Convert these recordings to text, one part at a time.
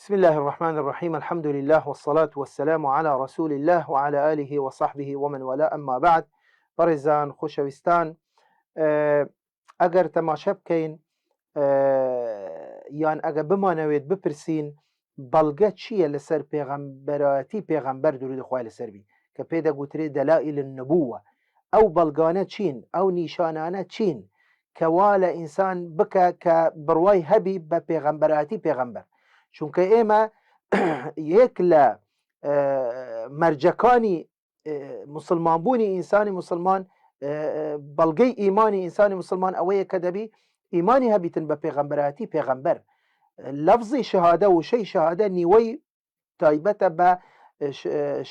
بسم الله الرحمن الرحيم. الحمد لله والصلاة والسلام على رسول الله وعلى آله وصحبه ومن والاه. أما بعد، بەڕێزان خۆشەویستان، ئەگەر تەماشە بکەین یان ئەگە بمانەوێت بپرسین بەڵگە چییە لەسەر پێغەمبەرەتی پێغەمبەر درود خوای لەسەر بی کە پێ دەگوترێت دەلائیل النبووە، ئەو بەڵگانە چین، ئەو نیشانانە چین کەوا لە ئینسان بکە کە بڕوای هەبی بە پێغەمبەرەتی پێغەمبەر. چونکە ئێمە یەک لە مەرجەکانی مسلمانبوونی ئینسانی مسلمان، بەڵگەی ئیمانی ئینسانی مسلمان ئەوەیە کە دەبی ئیمانی هەبیتن بە پێغەمبەرەتی پێغەمبەر. لەفزی شەهادە و شەی شەهادە نیوەی تایبەتە بە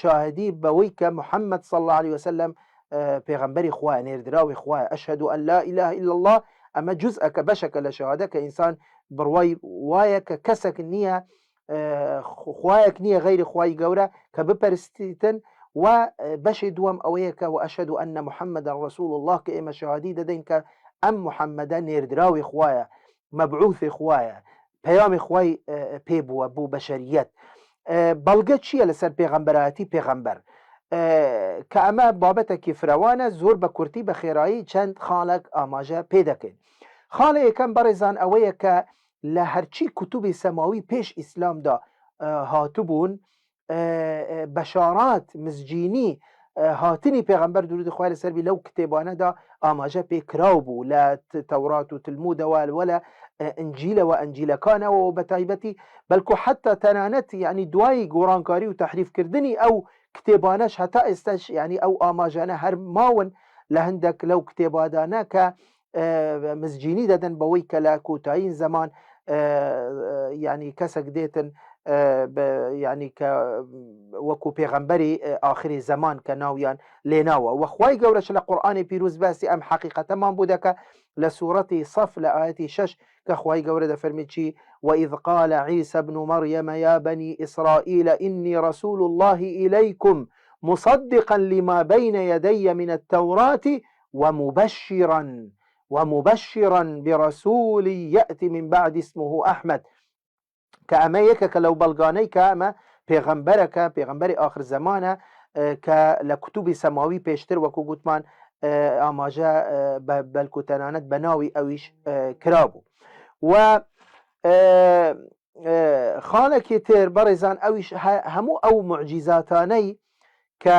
شاهدی بەوەی کە محەممەد صلی الله عليه وسلم پێغەمبەری خوایە، نێردراوی خوایە. ئەشهد أن لا إله إلا الله، ئەمە جزئەکە بەشەکە لە شەهادە کە ئینسان بڕوای وایە کە کەسێک نییە، خوایەک نییە غەیری خوای گەورە کە بپەرستیتن. و بەشی دووەم ئەوەیە کە وأشهد أن محمدا رسول الله، کە ئێمە شەهادی دەدەین کە ئەم محەممەدە نێردراوی خوایە، مەبعوثی خوایە، پەیامی خوای پێ بووە بوو بەشەریەت. بەڵگە چییە لەسەر پێغەمبەرەتی پێغەمبەر؟ کە ئەمە بابەتێکی فراوانە، زۆر بە کورتی بە خێرایی چەند خاڵێک ئاماژە پێ دەکەین. خاڵە یەکەم بەڕێزان ئەوەیە کە لە هەرچی کوتوبی سەماوی پێش ئیسلامدا هاتوبوون بەشارات مزجینی هاتنی پێغەمبەر درود خوای لەسەر بی لەو کتێبانەدا ئاماژە پێ کراو بوو، لە تەورات و تلمودەوە وە لە ئەنجیلەوە ئەنجیلەکانەوە و بە تایبەتی بەلکو حتا تەنانەت یعنی دوای گۆڕانکاری و تەحریفکردنی ئەو کتێبانەش هەتا ئێستاش یعنی ئەو ئاماژانە هەر ماون لە هەندێک لەو کتێبادانە کە مزجینی دەدەن بەوەی کە لە کۆتایین زەمان یعنی کەسێک دێتن یعنی کە وەکو پێغەمبەری ئاخری زەمان کە ناویان لێناوە. وەخوای گەورەش لە قورئانی پیرۆز باسی ئەم حەقیقەتەمان بوو دەکە لە سوورەتی صەف لە ئاەتی 6 کە خوای گەورە دەفەرمێت چی؟ وإذ قال عيسى ابن مريم يا بني إسرائيل إني رسول الله إليكم مصدقا لما بين يدي من التوراة ومبشرا برسول يأتي من بعد اسمه أحمد. کە ئەمە یەکێکە لەو بەڵگانەی کە ئەمە پێغەمبەرەکە، پێغەمبەری آخر زەمانە کە لە کوتوبی سەماوی پێشتر وەکو گوتمان ئاماژە بەلکو تەنانەت بە ناوی ئەویش کرابوو. و خاڵێکی تر بەڕێزان ئەویش هەموو ئەو معجیزاتانەی کە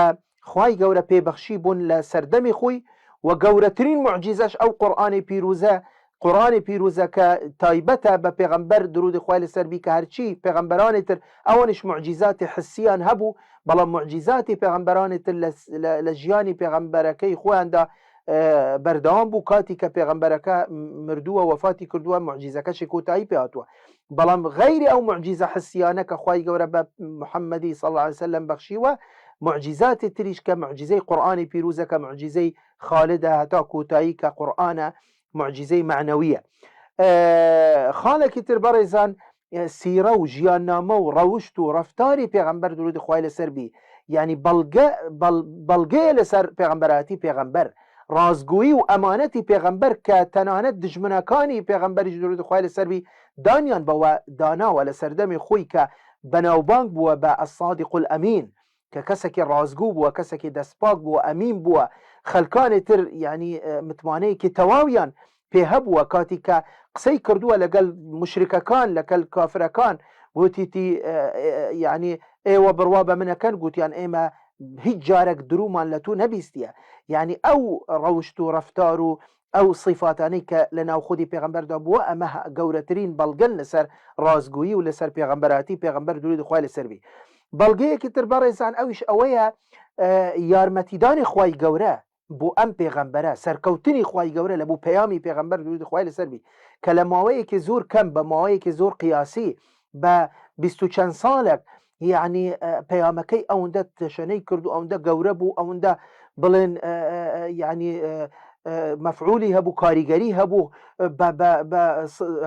خوای گەورە پێبەخشی بوون لە سەردەمی خۆی، و گەورەترین معجیزەش ئەو قورآانی پیرۆزە کە تایبەتە بە پێغەمبەر درود خوای لەسەر بی کە هەرچی پێغەمبەرانی تر ئەوانش معجیزاتی حسیان هەبوو، بەڵام معجیزاتی پێغەمبەرانی تر لە ژیانی پێغەمبەرەکەی خۆیاندا بەردەوام بوو. کاتی کە پێغەمبەرەکە مردووە وەفاتی کردووە معجیزەکەشی کۆتایی پێ هاتووە. بەڵام غەیری ئەو معجیزە حسیانە کە خوای گەورە بە محەممەدی صلی الله عليه وسلم بەخشیوە، معجیزاتی تریش کە معجیزەی قورآانی پیرۆزە کە معجیزەی خالدە هەتا کۆتایی کە قورآنە معجزەی معنەویە. خاڵێکی تر بەڕێزان سیرە و ژیاننامە و ڕەوشت و ڕەفتاری پێغەمبەر درود خوای لەسەر بی، یعنی بەڵگەیە لەسەر پێغەمبەرەتی پێغەمبەر، ڕازگویی و ئەمانەتی پێغەمبەر کە تەنانەت دژمنەکانی پێغەمبەری درود خوای لەسەر بی دانیان بەوە داناوە لە سەردەمی خۆی کە بەناوبانگ بووە بە الصادق الئەمین، کە کەسێکی ڕازگوو بووە، کەسێکی دەستپاک بووە، ئەمین بووە. خەلکانی تر یعنی متمانەیەکی تەواویان پێ هەبووە کاتی کە قسەی کردووە لەگەڵ مشرکەکان، لەگەڵ کافرەکان، گوتیتی یعنی ئێوە بڕوا بە منەکەن، گوتیان ئێمە هیچ جارێک درومان لە تۆ نەبیستیە. یعنی ئەو ڕەوشت و ڕەفتار و ئەو صیفاتانەی کە لە ناو خودی پێغەمبەردا بووە، ئەمە گەورەترین بەڵگەن لەسەر ڕازگویی و لەسەر پێغەمبەرەتی پێغەمبەر درود خوای لەسەر بی. بەڵگەیەکی تر بەڕێزان ئەویش ئەوەیە یارمەتیدانی خوای گەورە بۆ ئەم پێغەمبەرە، سەرکەوتنی خوای گەورە لە بوو پەیامی پێغەمبەر درود خوای لەسەر بی، کە لە ماوەیەکی زۆر کەم، بە ماوەیەکی زۆر قیاسی، بە 20 و چەند ساڵێک یعنی پەیامەکەی ئەوەندە تەشەنەی کرد و ئەوەندە گەورە بوو، ئەوەندە بڵێن یعنی مەفعولی هەبوو، کاریگەری هەبوو،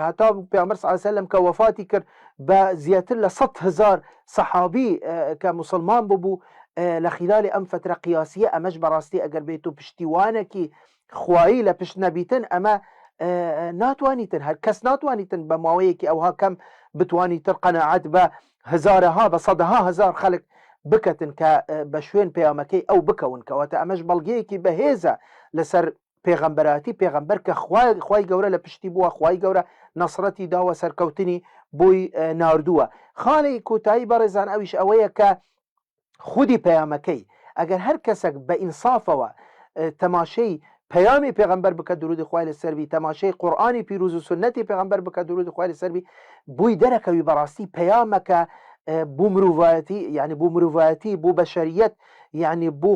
هەتا پێغەمبەر صلی الله علیه وسلم کە وەفاتی کرد بە زیاتر لە 100,000 سەحابی کە مسلمان ببوو لە خلالی ئەم فترە قیاسیە. ئەمەش بەڕاستی ئەگەر بێت و پشتیوانێکی خوایی لە پشت نەبیتن، ئەمە ناتوانیتن هەر کەس ناتوانیتن بە ماوەیەکی ئەوها کەم بتوانیتر قەناعەت بە هزارەها بە سەدەها هزار خەڵک بکەتن کە بە شوێن پەیامەکەی ئەو بکەون کەواتە ئەمەش بەڵگەیەکی بەهێزە لەسەر پێغەمبەراتی پێغەمبەر کە خوای گەورە لە پشتی بووە، خوای گەورە نەسرەتی داوە، سەرکەوتنی بۆی ناردووە. خاڵی کۆتایی بەڕێزان ئەویش ئەوەیە کە خودی پەیامەکەی ئەگەر هەر کەسێک بە ئینسافەوە تەماشەی پەیامی پێغەمبەر بکە درودی خوای لەسەروی، تەماشەی قورئانی پیرۆز و سنەتی پێغەمبەر بکە درودی خوای لەسەروی، بووی دەرەکەوی بەڕاستی پەیامەکە بۆ مرۆڤایەتی، یعنی بۆ مرۆڤایەتی، بۆ بەشەریەت، یعنی بۆ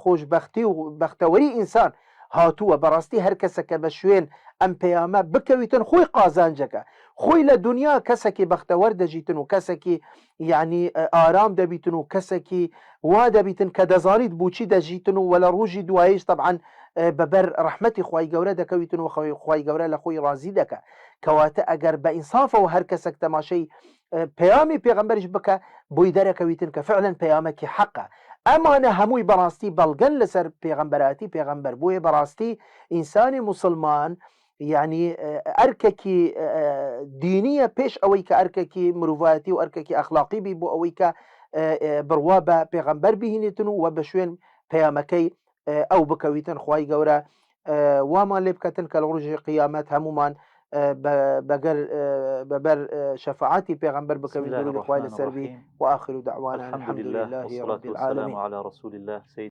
خۆشبەختی و بەختەوەری ئینسان هاتووە. بەڕاستی هەر کەسەکە بە شوێن ئەم پەیامە بکەویتن خۆی قازانجەکە، خۆی لە دنیا کەسێکی بەختەوەر دەژیتن و کەسێکی یعنی ئارام دەبیتن و کەسێکی وا دەبیتن کە دەزانیت بۆچی دەژیتن و وەلە ڕۆژی دواییش طبعاً بەبەر ڕەحمەتی خوای گەورە دەکەویتن و خوای گەورە لە خۆی ڕازی دەکە. کەواتە ئەگەر بە ئینسافەوە هەر کەسێک تەماشەی پەیامی پێغەمبەریش بکە بۆی دەرەکەویتن کە فعلاً پەیامێکی حەقە. ئەمانە هەمووی بەڕاستی بەڵگەن لەسەر پێغەمبەراتی پێغەمبەر. بۆیە بەڕاستی ئینسانی موسڵمان یعنی ئەرکێکی دینیە پێش ئەوەی کە ئەرکێکی مرۆڤایەتی و ئەرکێکی ئەخلاقی بی بۆ ئەوەی کە بڕوا بە پێغەمبەر بهینێتن و بە شوێن پەیامەکەی ئەو بکەویتن. خوای گەورە وامان لێ بکەتن کە لە ڕۆژی قیامەت هەمومان بەبەر شەفاعەتی پێغەمبەر بکەوین درودی خوای لەسەروی. وآخر دعوانا الحمد لله رب العالمين.